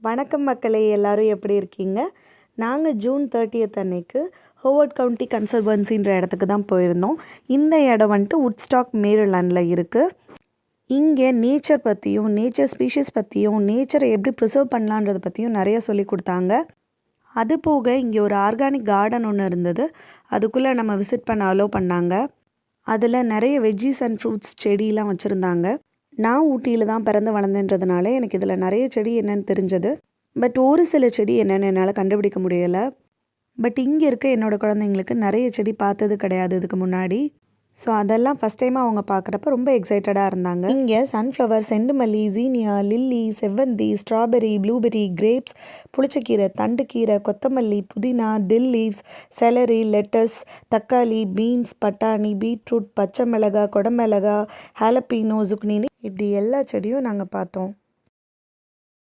வணக்கம் மக்களே, எல்லாரும் எப்படி இருக்கீங்க? நாங்கள் ஜூன் 30th அன்னைக்கு ஹோவர்ட் கவுண்டி கன்சர்வன்சின்ற இடத்துக்கு தான் போயிருந்தோம். இந்த இடம் வந்துட்டு உட்ஸ்டாக் மேரிலாண்டில் இருக்குது. இங்கே நேச்சர் பற்றியும் நேச்சர் ஸ்பீஷீஸ் பற்றியும் நேச்சரை எப்படி ப்ரிசர்வ் பண்ணலான்றதை பற்றியும் நிறைய சொல்லி கொடுத்தாங்க. அது போக இங்கே ஒரு ஆர்கானிக் கார்டன் ஒன்று இருந்தது. அதுக்குள்ளே நம்ம விசிட் பண்ண அலோவ் பண்ணாங்க. அதில் நிறைய வெஜ்ஜீஸ் அண்ட் ஃப்ரூட்ஸ் செடியெலாம் வச்சுருந்தாங்க. நான் ஊட்டியில் தான் பிறந்து வளர்ந்தேன்றதுனால எனக்கு இதில் நிறைய செடி என்னென்னு தெரிஞ்சது. பட் ஒரு சில செடி என்னென்னு என்னால் கண்டுபிடிக்க முடியலை. பட் இங்கே இருக்க என்னோடய குழந்தைங்களுக்கு நிறைய செடி பார்த்தது கிடையாது இதுக்கு முன்னாடி. ஸோ அதெல்லாம் ஃபஸ்ட் டைமாக அவங்க பார்க்குறப்ப ரொம்ப எக்ஸைட்டடாக இருந்தாங்க. இங்கே சன்ஃப்ளவர், செண்டுமல்லி, ஜீனியா, லில்லி, செவ்வந்தி, ஸ்ட்ராபெரி, ப்ளூபெரி, கிரேப்ஸ், புளிச்சக்கீரை, தண்டுக்கீரை, கொத்தமல்லி, புதினா, டில் லீவ்ஸ், செலரி, லெட்டஸ், தக்காளி, பீன்ஸ், பட்டாணி, பீட்ரூட், பச்சை மிளகாய், கொடமிளகாய், ஹாலப்பீனோ, zucchini இப்படி எல்லா செடியும் நாங்கள் பார்த்தோம்.